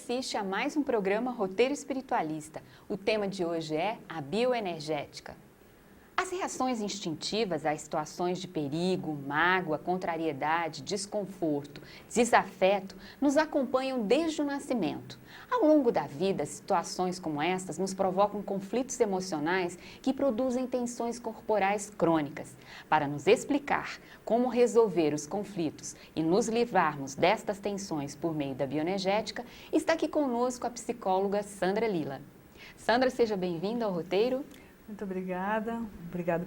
assiste a mais um programa Roteiro Espiritualista. O tema de hoje é a bioenergética. As reações instintivas a situações de perigo, mágoa, contrariedade, desconforto, desafeto nos acompanham desde o nascimento. Ao longo da vida, situações como estas nos provocam conflitos emocionais que produzem tensões corporais crônicas. Para nos explicar como resolver os conflitos e nos livrarmos destas tensões por meio da bioenergética, está aqui conosco a psicóloga Sandra Lila. Sandra, seja bem-vinda ao roteiro. Muito obrigada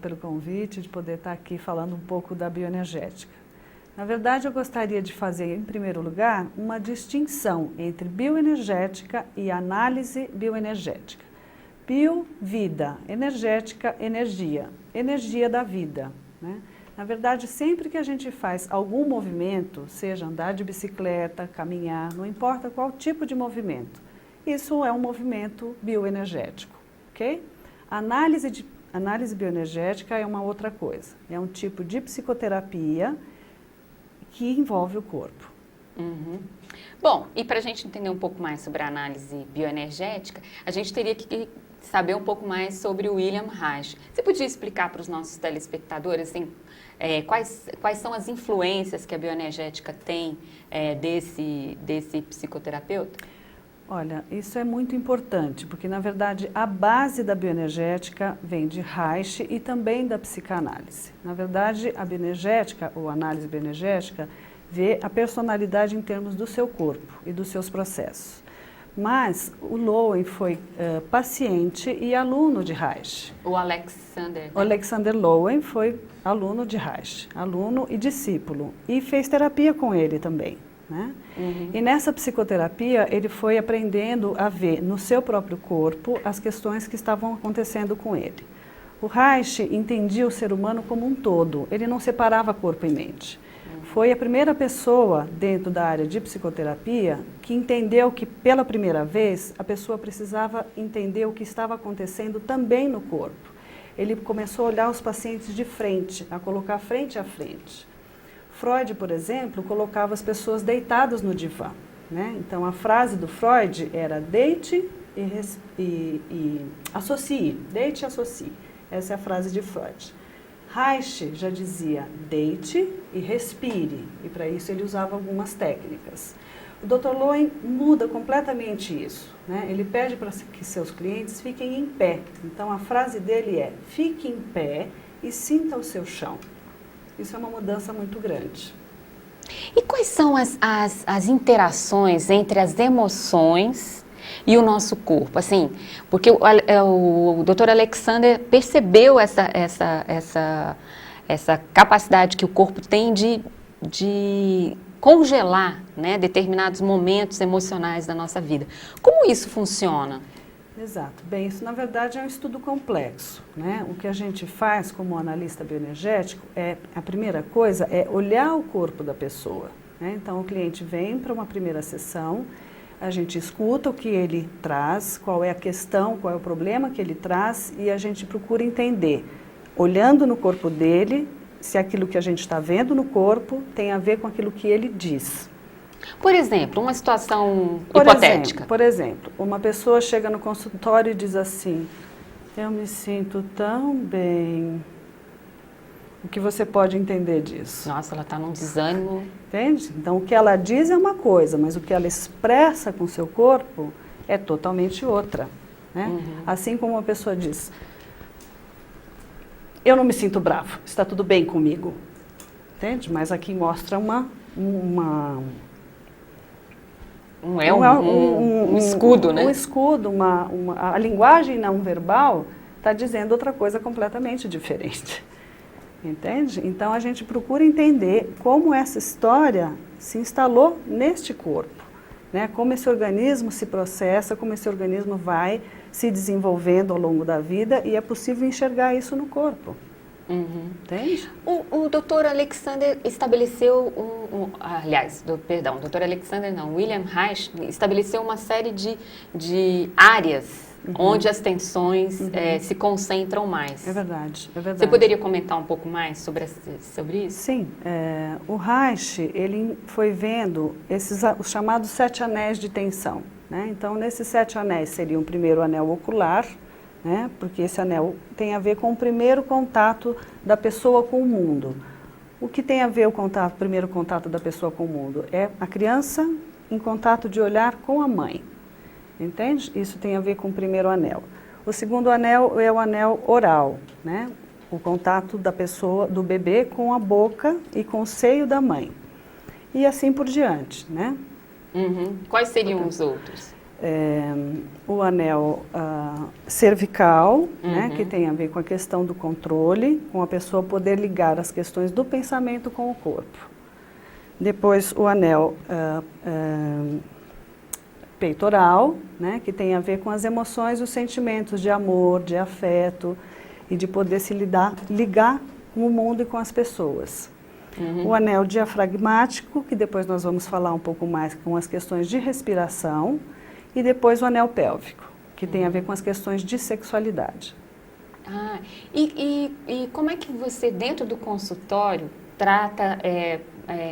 pelo convite de poder estar aqui falando um pouco da bioenergética. Na verdade, eu gostaria de fazer, em primeiro lugar, uma distinção entre bioenergética e análise bioenergética. Bio, vida, energética, energia, energia da vida, né? Na verdade, sempre que a gente faz algum movimento, seja andar de bicicleta, caminhar, não importa qual tipo de movimento, isso é um movimento bioenergético, ok? Análise bioenergética é uma outra coisa, é um tipo de psicoterapia que envolve o corpo. Uhum. Bom, e para a gente entender um pouco mais sobre a análise bioenergética, a gente teria que saber um pouco mais sobre o William Reich. Você podia explicar para os nossos telespectadores assim, quais são as influências que a bioenergética tem desse psicoterapeuta? Olha, isso é muito importante, porque na verdade a base da bioenergética vem de Reich e também da psicanálise. Na verdade, a bioenergética, ou análise bioenergética, vê a personalidade em termos do seu corpo e dos seus processos. Mas o Lowen foi paciente e aluno de Reich. O Alexander. Né? O Alexander Lowen foi aluno de Reich, aluno e discípulo, e fez terapia com ele também. Né? Uhum. E nessa psicoterapia ele foi aprendendo a ver no seu próprio corpo as questões que estavam acontecendo com ele. O Reich entendia o ser humano como um todo, ele não separava corpo e mente. Uhum. Foi a primeira pessoa dentro da área de psicoterapia que entendeu que pela primeira vez a pessoa precisava entender o que estava acontecendo também no corpo. Ele começou a olhar os pacientes de frente, a colocar frente a frente. Freud, por exemplo, colocava as pessoas deitadas no divã, né? Então, a frase do Freud era deite e associe, deite e associe. Essa é a frase de Freud. Reich já dizia deite e respire, e para isso ele usava algumas técnicas. O Dr. Lowen muda completamente isso, né? Ele pede para que seus clientes fiquem em pé. Então, a frase dele é fique em pé e sinta o seu chão. Isso é uma mudança muito grande. E quais são as interações entre as emoções e o nosso corpo? Assim, porque o Dr. Alexander percebeu essa capacidade que o corpo tem de congelar, né, determinados momentos emocionais da nossa vida. Como isso funciona? Exato. Bem, isso na verdade é um estudo complexo, né? O que a gente faz como analista bioenergético a primeira coisa é olhar o corpo da pessoa, né? Então o cliente vem para uma primeira sessão, a gente escuta o que ele traz, qual é a questão, qual é o problema que ele traz e a gente procura entender, olhando no corpo dele, se aquilo que a gente está vendo no corpo tem a ver com aquilo que ele diz. Por exemplo, uma situação hipotética. Por exemplo, uma pessoa chega no consultório e diz assim, eu me sinto tão bem. O que você pode entender disso? Nossa, ela está num desânimo. Entende? Então, o que ela diz é uma coisa, mas o que ela expressa com o seu corpo é totalmente outra. Né? Uhum. Assim como uma pessoa diz, eu não me sinto bravo, está tudo bem comigo. Entende? Mas aqui mostra um escudo, né? Um escudo, a linguagem não verbal está dizendo outra coisa completamente diferente. Entende? Então a gente procura entender como essa história se instalou neste corpo, né? Como esse organismo se processa, como esse organismo vai se desenvolvendo ao longo da vida e é possível enxergar isso no corpo. Uhum. Entende? O Dr. Alexander estabeleceu, William Reich estabeleceu uma série de áreas onde as tensões se concentram mais. É verdade, é verdade. Você poderia comentar um pouco mais sobre isso? Sim, o Reich, ele foi vendo os chamados 7 anéis de tensão, né? Então, nesses 7 anéis seria o primeiro anel ocular, né? Porque esse anel tem a ver com o primeiro contato da pessoa com o mundo. O que tem a ver o primeiro contato da pessoa com o mundo? É a criança em contato de olhar com a mãe, entende? Isso tem a ver com o primeiro anel. O segundo anel é o anel oral, né? O contato da pessoa, do bebê com a boca e com o seio da mãe. E assim por diante, né? Uhum. Quais seriam os outros? O anel cervical, né, que tem a ver com a questão do controle, com a pessoa poder ligar as questões do pensamento com o corpo. Depois o anel peitoral, né, que tem a ver com as emoções, os sentimentos de amor, de afeto e de poder se ligar com o mundo e com as pessoas. O anel diafragmático, que depois nós vamos falar um pouco mais com as questões de respiração, e depois o anel pélvico, que tem a ver com as questões de sexualidade. Ah, e como é que você, dentro do consultório, trata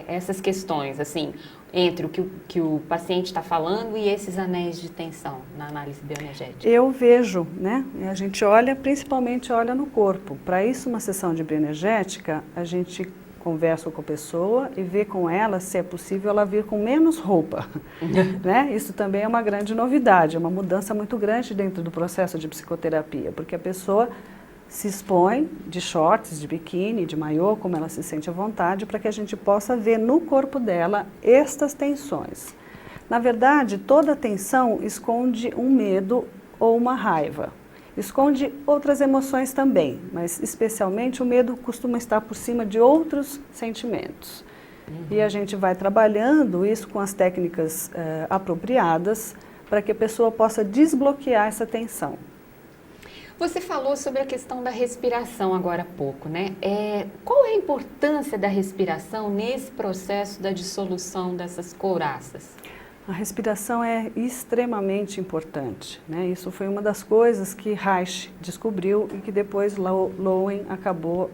essas questões, assim, entre o que o paciente está falando e esses anéis de tensão na análise bioenergética? Eu vejo, né? A gente olha, principalmente olha no corpo. Para isso, uma sessão de bioenergética, a gente conversa com a pessoa e vê com ela se é possível ela vir com menos roupa. Né? Isso também é uma grande novidade, é uma mudança muito grande dentro do processo de psicoterapia, porque a pessoa se expõe de shorts, de biquíni, de maiô, como ela se sente à vontade, para que a gente possa ver no corpo dela estas tensões. Na verdade, toda tensão esconde um medo ou uma raiva. Esconde outras emoções também, mas especialmente o medo costuma estar por cima de outros sentimentos. E a gente vai trabalhando isso com as técnicas apropriadas para que a pessoa possa desbloquear essa tensão. Você falou sobre a questão da respiração agora há pouco, né? Qual é a importância da respiração nesse processo da dissolução dessas couraças? A respiração é extremamente importante, né? Isso foi uma das coisas que Reich descobriu e que depois Lowen acabou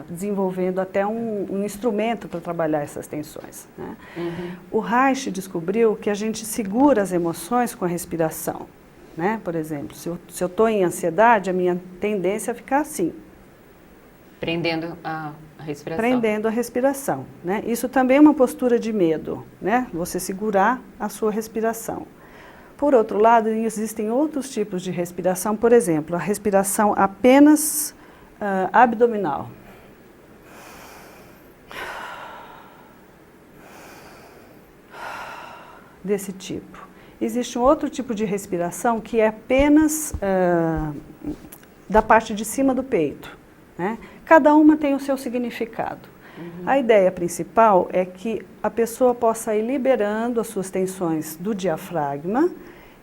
desenvolvendo até um instrumento para trabalhar essas tensões, né? O Reich descobriu que a gente segura as emoções com a respiração, né? Por exemplo, se eu estou em ansiedade, a minha tendência é ficar assim. Prendendo a respiração. Prendendo a respiração, né? Isso também é uma postura de medo, né? Você segurar a sua respiração. Por outro lado, existem outros tipos de respiração, por exemplo, a respiração apenas abdominal. Desse tipo. Existe um outro tipo de respiração que é apenas da parte de cima do peito, né? Cada uma tem o seu significado. A ideia principal é que a pessoa possa ir liberando as suas tensões do diafragma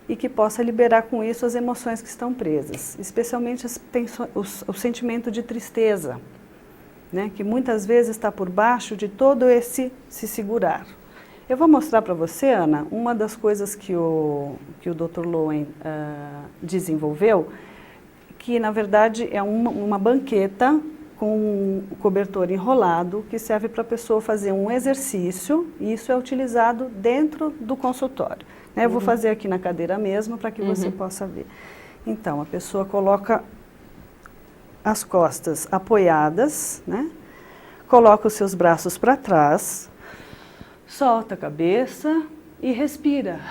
e que possa liberar com isso as emoções que estão presas, especialmente o sentimento de tristeza, né? Que muitas vezes está por baixo de todo esse se segurar. Eu vou mostrar para você, Ana, uma das coisas que o Dr. Lowen desenvolveu, que na verdade é uma banqueta com um cobertor enrolado que serve para a pessoa fazer um exercício e isso é utilizado dentro do consultório, né? Eu vou fazer aqui na cadeira mesmo para que você possa ver. Então, a pessoa coloca as costas apoiadas, né? Coloca os seus braços para trás, solta a cabeça e respira.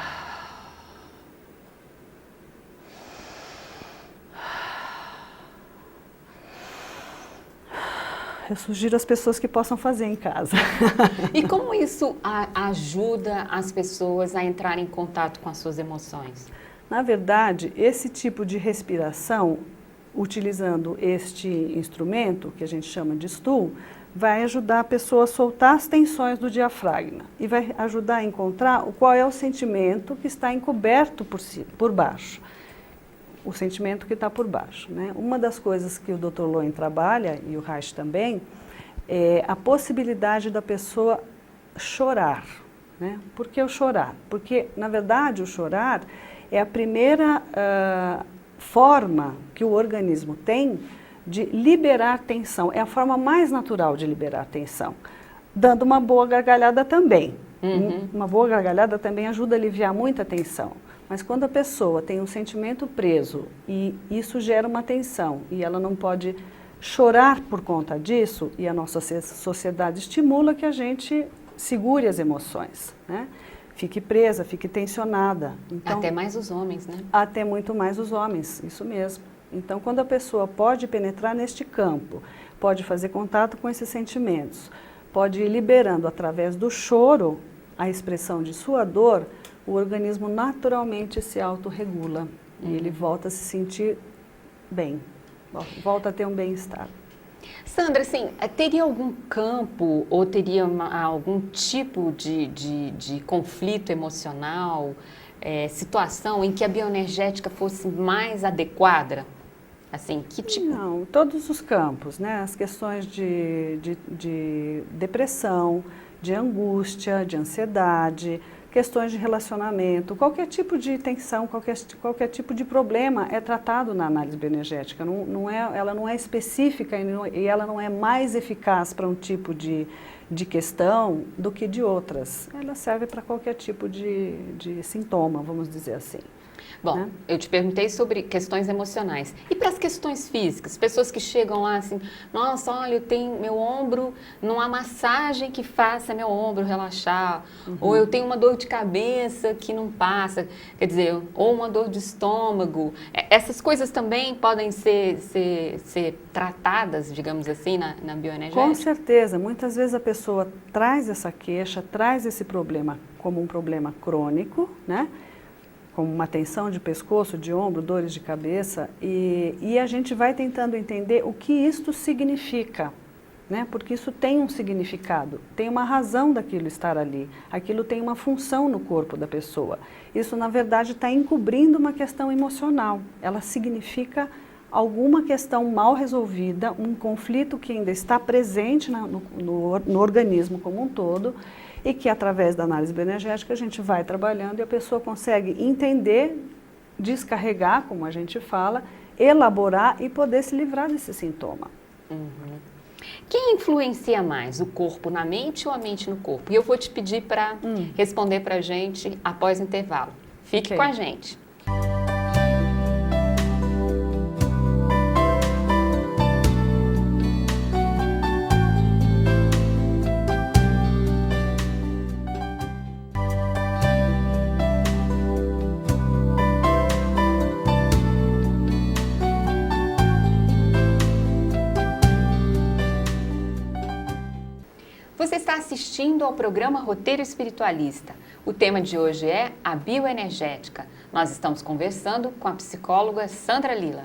Eu sugiro às pessoas que possam fazer em casa. E como isso ajuda as pessoas a entrarem em contato com as suas emoções? Na verdade, esse tipo de respiração, utilizando este instrumento, que a gente chama de stool, vai ajudar a pessoa a soltar as tensões do diafragma e vai ajudar a encontrar qual é o sentimento que está encoberto por baixo. O sentimento que está por baixo, né? Uma das coisas que o Dr. Lowen trabalha, e o Reich também, é a possibilidade da pessoa chorar, né? Por que o chorar? Porque, na verdade, o chorar é a primeira forma que o organismo tem de liberar tensão. É a forma mais natural de liberar tensão, dando uma boa gargalhada também. Uma boa gargalhada também ajuda a aliviar muita tensão. Mas quando a pessoa tem um sentimento preso e isso gera uma tensão e ela não pode chorar por conta disso, e a nossa sociedade estimula que a gente segure as emoções, né? Fique presa, fique tensionada. Então, até mais os homens, né? Até muito mais os homens, isso mesmo. Então, quando a pessoa pode penetrar neste campo, pode fazer contato com esses sentimentos, pode ir liberando através do choro a expressão de sua dor, o organismo naturalmente se autorregula e ele volta a se sentir bem, volta a ter um bem-estar. Sandra, assim, teria algum campo ou teria algum tipo de conflito emocional, situação em que a bioenergética fosse mais adequada? Assim, que tipo? Não, todos os campos, né? As questões de depressão, de angústia, de ansiedade, questões de relacionamento, qualquer tipo de tensão, qualquer tipo de problema é tratado na análise bioenergética. Ela não é específica e ela não é mais eficaz para um tipo de questão do que de outras. Ela serve para qualquer tipo de sintoma, vamos dizer assim. Bom, né? Eu te perguntei sobre questões emocionais. E para as questões físicas? Pessoas que chegam lá assim, nossa, olha, eu tenho meu ombro, não há massagem que faça meu ombro relaxar. Ou eu tenho uma dor de cabeça que não passa. Quer dizer, ou uma dor de estômago. Essas coisas também podem ser tratadas, digamos assim, na bioenergética? Com certeza. Muitas vezes a pessoa traz essa queixa, traz esse problema como um problema crônico, né? Como uma tensão de pescoço, de ombro, dores de cabeça, e a gente vai tentando entender o que isto significa, né? Porque isso tem um significado, tem uma razão daquilo estar ali, aquilo tem uma função no corpo da pessoa. Isso, na verdade, está encobrindo uma questão emocional, ela significa alguma questão mal resolvida, um conflito que ainda está presente no organismo como um todo, e que através da análise bioenergética a gente vai trabalhando e a pessoa consegue entender, descarregar, como a gente fala, elaborar e poder se livrar desse sintoma. Quem influencia mais, o corpo na mente ou a mente no corpo? E eu vou te pedir para responder para a gente após o intervalo. Fique com a gente. Você está assistindo ao programa Roteiro Espiritualista. O tema de hoje é a bioenergética. Nós estamos conversando com a psicóloga Sandra Lila.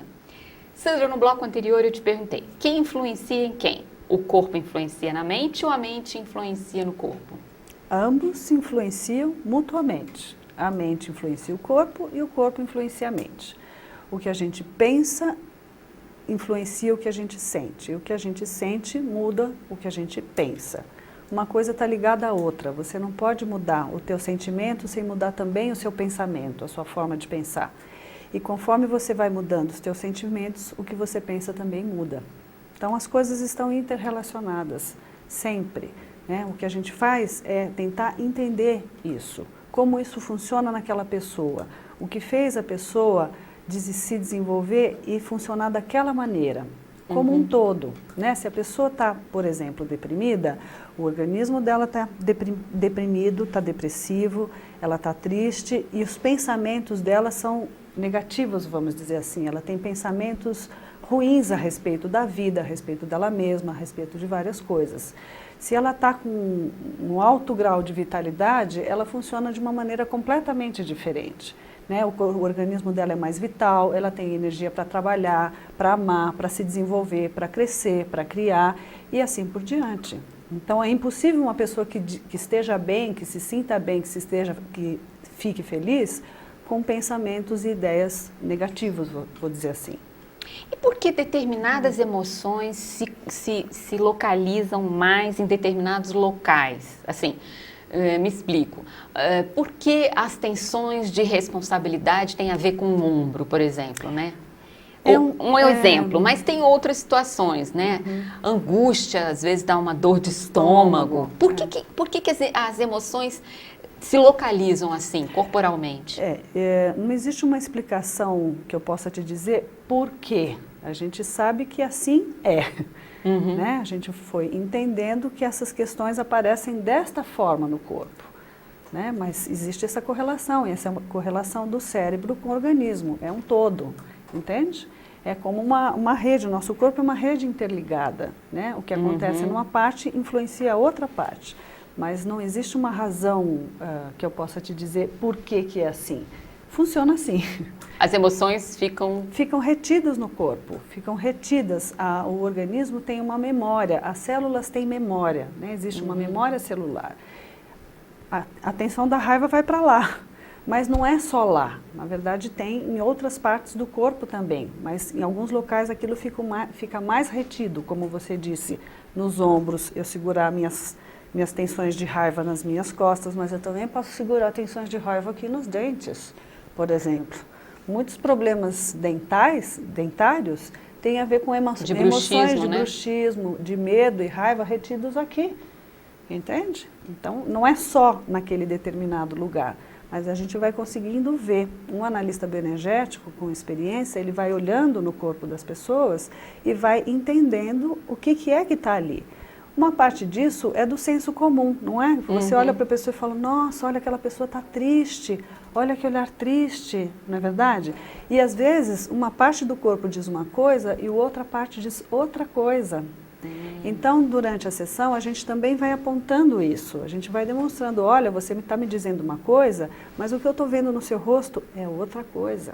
Sandra, no bloco anterior eu te perguntei, quem influencia em quem? O corpo influencia na mente ou a mente influencia no corpo? Ambos se influenciam mutuamente. A mente influencia o corpo e o corpo influencia a mente. O que a gente pensa influencia o que a gente sente. E o que a gente sente muda o que a gente pensa. Uma coisa está ligada à outra. Você não pode mudar o teu sentimento sem mudar também o seu pensamento, a sua forma de pensar. E conforme você vai mudando os teus sentimentos, o que você pensa também muda. Então as coisas estão interrelacionadas, sempre. Né? O que a gente faz é tentar entender isso, como isso funciona naquela pessoa, o que fez a pessoa se desenvolver e funcionar daquela maneira, como um todo. Né? Se a pessoa está, por exemplo, deprimida, o organismo dela está deprimido, está depressivo, ela está triste e os pensamentos dela são negativos, vamos dizer assim. Ela tem pensamentos ruins a respeito da vida, a respeito dela mesma, a respeito de várias coisas. Se ela está com um alto grau de vitalidade, ela funciona de uma maneira completamente diferente. Né? O organismo dela é mais vital, ela tem energia para trabalhar, para amar, para se desenvolver, para crescer, para criar e assim por diante. Então é impossível uma pessoa que esteja bem, que se sinta bem, que fique feliz, com pensamentos e ideias negativos, vou dizer assim. E por que determinadas emoções se localizam mais em determinados locais? Assim, me explico. Por que as tensões de responsabilidade têm a ver com o ombro, por exemplo, né? Um exemplo, mas tem outras situações, né? Angústia, às vezes dá uma dor de estômago. Por que as emoções se localizam assim, corporalmente? Não existe uma explicação que eu possa te dizer por quê. A gente sabe que assim é. Né? A gente foi entendendo que essas questões aparecem desta forma no corpo. Né? Mas existe essa correlação, e essa é uma correlação do cérebro com o organismo, é um todo, entende? É como uma rede, o nosso corpo é uma rede interligada, né? O que acontece numa parte influencia a outra parte, mas não existe uma razão que eu possa te dizer por que é assim. Funciona assim. As emoções ficam... Ficam retidas no corpo, ficam retidas. O organismo tem uma memória, as células têm memória, né? Existe uma memória celular. A tensão da raiva vai para lá, mas não é só lá. Na verdade, tem em outras partes do corpo também, mas em alguns locais aquilo fica mais retido, como você disse, nos ombros, eu segurar minhas tensões de raiva nas minhas costas, mas eu também posso segurar tensões de raiva aqui nos dentes, por exemplo. Muitos problemas dentários têm a ver com emoções de bruxismo, de medo e raiva retidos aqui. Entende? Então, não é só naquele determinado lugar, mas a gente vai conseguindo ver. Um analista bioenergético com experiência, ele vai olhando no corpo das pessoas e vai entendendo o que é que está ali. Uma parte disso é do senso comum, não é? Você olha para a pessoa e fala, nossa, olha, aquela pessoa está triste, olha que olhar triste, não é verdade? E às vezes, uma parte do corpo diz uma coisa e outra parte diz outra coisa. Então, durante a sessão, a gente também vai apontando isso, a gente vai demonstrando, olha, você está me dizendo uma coisa, mas o que eu estou vendo no seu rosto é outra coisa.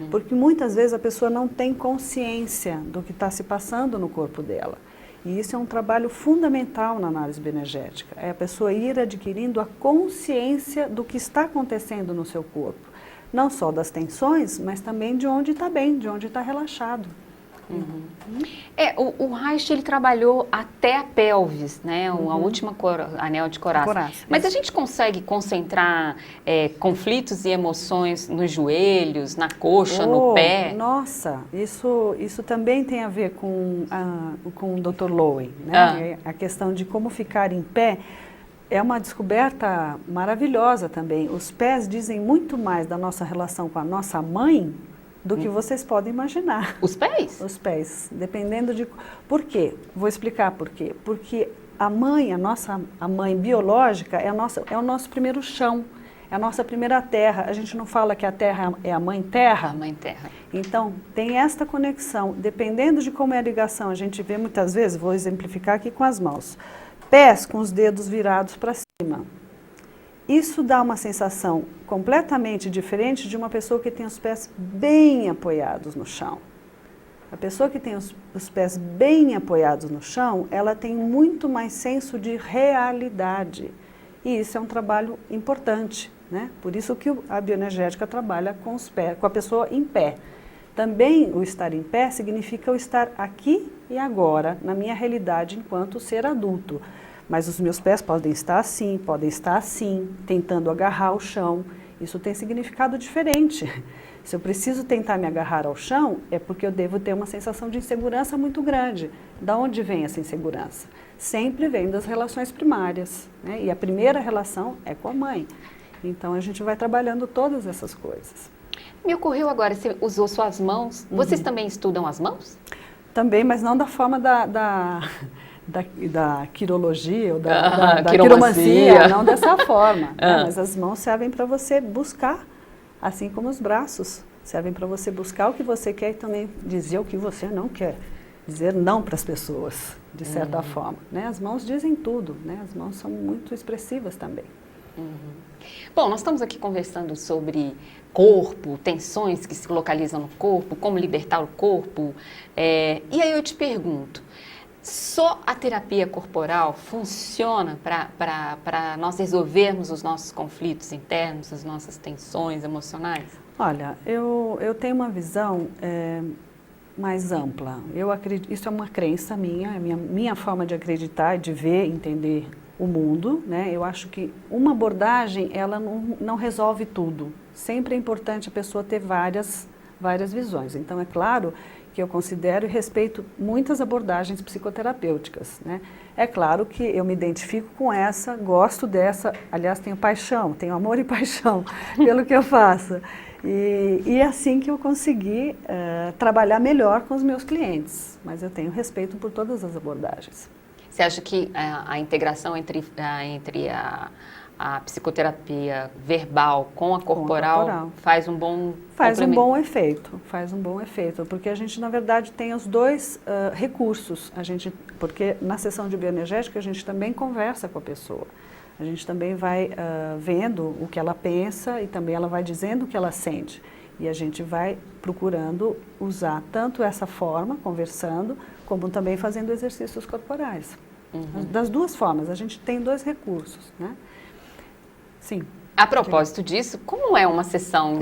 Porque muitas vezes a pessoa não tem consciência do que está se passando no corpo dela. E isso é um trabalho fundamental na análise bioenergética, é a pessoa ir adquirindo a consciência do que está acontecendo no seu corpo. Não só das tensões, mas também de onde está bem, de onde está relaxado. O Reich, ele trabalhou até a pelvis, né? A última anel de coraça. Mas a gente consegue concentrar conflitos e emoções nos joelhos, na coxa, no pé? Nossa, isso também tem a ver com o Dr. Lowen, né? A questão de como ficar em pé é uma descoberta maravilhosa também. Os pés dizem muito mais da nossa relação com a nossa mãe do que vocês podem imaginar. Os pés? Os pés, dependendo de... Por quê? Vou explicar por quê. Porque a mãe biológica é o nosso primeiro chão, é a nossa primeira terra. A gente não fala que a terra é a mãe terra? A mãe terra. Então, tem esta conexão. Dependendo de como é a ligação, a gente vê muitas vezes, vou exemplificar aqui com as mãos, pés com os dedos virados para cima. Isso dá uma sensação completamente diferente de uma pessoa que tem os pés bem apoiados no chão. A pessoa que tem os pés bem apoiados no chão, ela tem muito mais senso de realidade. E isso é um trabalho importante, né? Por isso que a bioenergética trabalha com os pés, com a pessoa em pé. Também o estar em pé significa o estar aqui e agora, na minha realidade enquanto ser adulto. Mas os meus pés podem estar assim, tentando agarrar o chão. Isso tem significado diferente. Se eu preciso tentar me agarrar ao chão, é porque eu devo ter uma sensação de insegurança muito grande. Da onde vem essa insegurança? Sempre vem das relações primárias, né? E a primeira relação é com a mãe. Então a gente vai trabalhando todas essas coisas. Me ocorreu agora, você usou suas mãos. Vocês também estudam as mãos? Também, mas não da forma da quirologia ou da quiromancia, não dessa forma. Né? Mas as mãos servem para você buscar, assim como os braços servem para você buscar o que você quer e também dizer o que você não quer. Dizer não para as pessoas, de certa forma. Né? As mãos dizem tudo, né? As mãos são muito expressivas também. Bom, nós estamos aqui conversando sobre corpo, tensões que se localizam no corpo, como libertar o corpo. E aí eu te pergunto, só a terapia corporal funciona para nós resolvermos os nossos conflitos internos, as nossas tensões emocionais? Olha, eu tenho uma visão mais ampla. Eu acredito, isso é uma crença minha, é minha forma de acreditar, de ver, entender o mundo, né? Eu acho que uma abordagem, ela não resolve tudo. Sempre é importante a pessoa ter várias várias visões. Então, é claro que eu considero e respeito muitas abordagens psicoterapêuticas, né? É claro que eu me identifico com essa, gosto dessa, aliás, tenho paixão, tenho amor e paixão pelo que eu faço. E é assim que eu consegui trabalhar melhor com os meus clientes, mas eu tenho respeito por todas as abordagens. Você acha que a integração entre a psicoterapia verbal com a corporal faz um bom complemento? Faz um bom efeito, porque a gente, na verdade, tem os dois recursos. Porque na sessão de bioenergética a gente também conversa com a pessoa. A gente também vai vendo o que ela pensa e também ela vai dizendo o que ela sente. E a gente vai procurando usar tanto essa forma, conversando, como também fazendo exercícios corporais. Das duas formas, a gente tem dois recursos, né? Sim. A propósito disso, como é uma sessão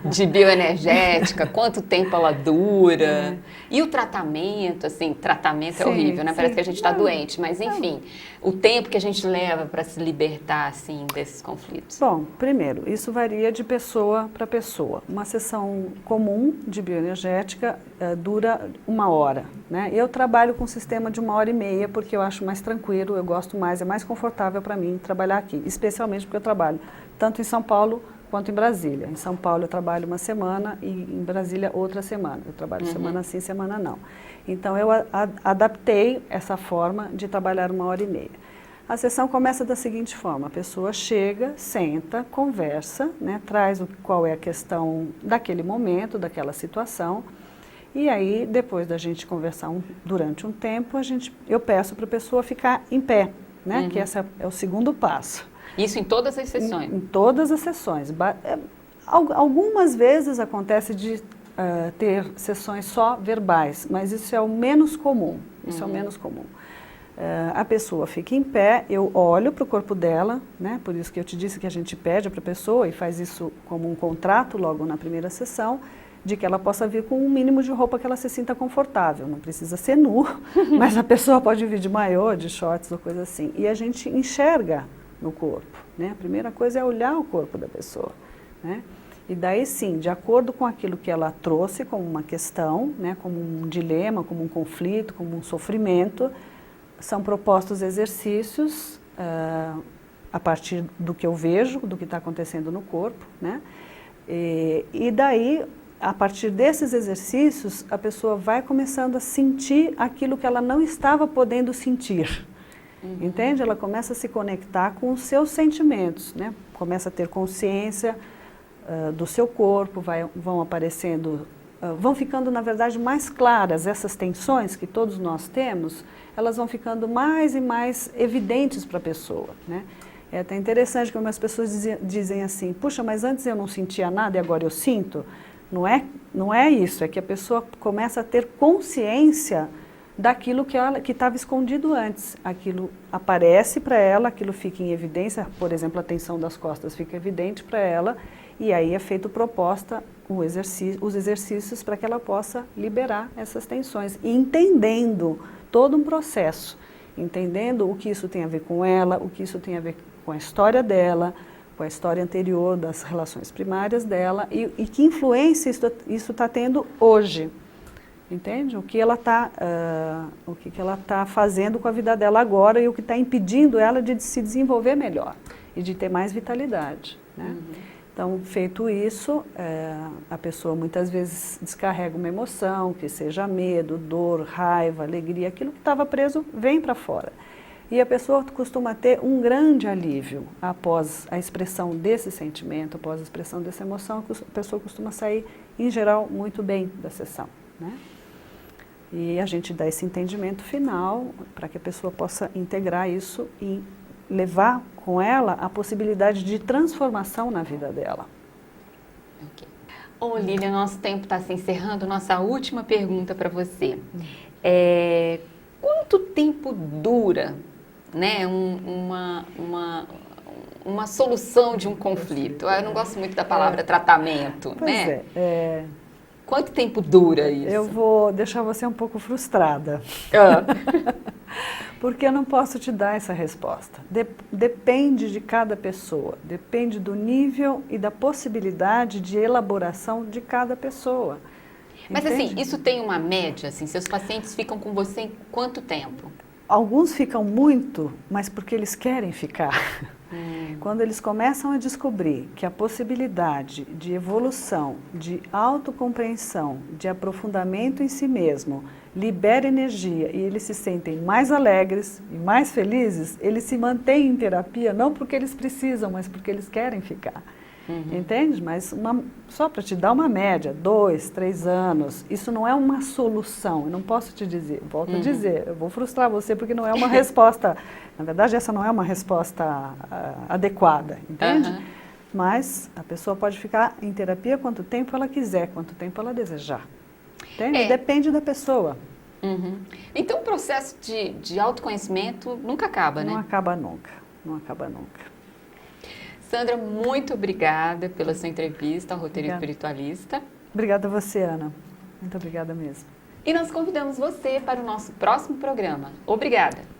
de bioenergética? Quanto tempo ela dura? E o tratamento, assim, tratamento é horrível, né? Parece que a gente está doente, mas enfim, o tempo que a gente leva para se libertar, assim, desses conflitos. Bom, primeiro, isso varia de pessoa para pessoa. Uma sessão comum de bioenergética dura 1 hora, né? Eu trabalho com um sistema de 1h30 porque eu acho mais tranquilo, eu gosto mais, é mais confortável para mim trabalhar aqui, especialmente porque eu trabalho tanto em São Paulo quanto em Brasília. Em São Paulo eu trabalho uma semana e em Brasília outra semana. Eu trabalho semana sim, semana não. Então eu adaptei essa forma de trabalhar 1h30. A sessão começa da seguinte forma: a pessoa chega, senta, conversa, né, traz qual é a questão daquele momento, daquela situação. E aí, depois da gente conversar durante um tempo, eu peço para a pessoa ficar em pé, né, que esse é o segundo passo. Isso em todas as sessões? Em todas as sessões. Algumas vezes acontece de ter sessões só verbais, mas isso é o menos comum. Isso é o menos comum. A pessoa fica em pé, eu olho para o corpo dela, né? Por isso que eu te disse que a gente pede para a pessoa e faz isso como um contrato logo na primeira sessão, de que ela possa vir com um mínimo de roupa que ela se sinta confortável. Não precisa ser nu, mas a pessoa pode vir de maiô, de shorts ou coisa assim. E a gente enxerga no corpo, né? A primeira coisa é olhar o corpo da pessoa, né? E daí sim, de acordo com aquilo que ela trouxe como uma questão, né? Como um dilema, como um conflito, como um sofrimento, são propostos exercícios a partir do que eu vejo, do que está acontecendo no corpo, né? E daí, a partir desses exercícios, a pessoa vai começando a sentir aquilo que ela não estava podendo sentir. Entende? Ela começa a se conectar com os seus sentimentos, né? Começa a ter consciência do seu corpo, vão aparecendo, vão ficando, na verdade, mais claras essas tensões que todos nós temos, elas vão ficando mais e mais evidentes para a pessoa, né? É até interessante que algumas pessoas dizem assim: puxa, mas antes eu não sentia nada e agora eu sinto. Não é isso, é que a pessoa começa a ter consciência daquilo que estava escondido antes. Aquilo aparece para ela, aquilo fica em evidência, por exemplo, a tensão das costas fica evidente para ela, e aí é feito proposta os exercícios para que ela possa liberar essas tensões, e entendendo todo um processo, entendendo o que isso tem a ver com ela, o que isso tem a ver com a história dela, com a história anterior das relações primárias dela, e que influência isso está tendo hoje. Entende? O que ela está fazendo com a vida dela agora e o que está impedindo ela de se desenvolver melhor e de ter mais vitalidade, né? Então, feito isso, a pessoa muitas vezes descarrega uma emoção, que seja medo, dor, raiva, alegria, aquilo que estava preso vem para fora. E a pessoa costuma ter um grande alívio após a expressão desse sentimento, após a expressão dessa emoção, a pessoa costuma sair, em geral, muito bem da sessão, né? E a gente dá esse entendimento final para que a pessoa possa integrar isso e levar com ela a possibilidade de transformação na vida dela. Okay. Ô, Lília, nosso tempo está se encerrando. Nossa última pergunta para você. Quanto tempo dura, né, uma solução de um conflito? Eu não gosto muito da palavra tratamento, pois né? Quanto tempo dura isso? Eu vou deixar você um pouco frustrada. Porque eu não posso te dar essa resposta. Depende de cada pessoa, depende do nível e da possibilidade de elaboração de cada pessoa. Mas Entende? assim, isso tem uma média, assim, seus pacientes ficam com você em quanto tempo? Alguns ficam muito, mas porque eles querem ficar. Quando eles começam a descobrir que a possibilidade de evolução, de autocompreensão, de aprofundamento em si mesmo, libera energia e eles se sentem mais alegres e mais felizes, eles se mantêm em terapia não porque eles precisam, mas porque eles querem ficar. Entende? Mas só para te dar uma média, 2, 3 anos, isso não é uma solução, eu não posso te dizer, volto a dizer, eu vou frustrar você porque não é uma resposta, na verdade essa não é uma resposta adequada, entende? Mas a pessoa pode ficar em terapia quanto tempo ela quiser, quanto tempo ela desejar, entende? Depende da pessoa. Então o processo de autoconhecimento nunca acaba, né? Não acaba nunca, não acaba nunca. Sandra, muito obrigada pela sua entrevista ao Roteiro Obrigada. Espiritualista. Obrigada a você, Ana. Muito obrigada mesmo. E nós convidamos você para o nosso próximo programa. Obrigada!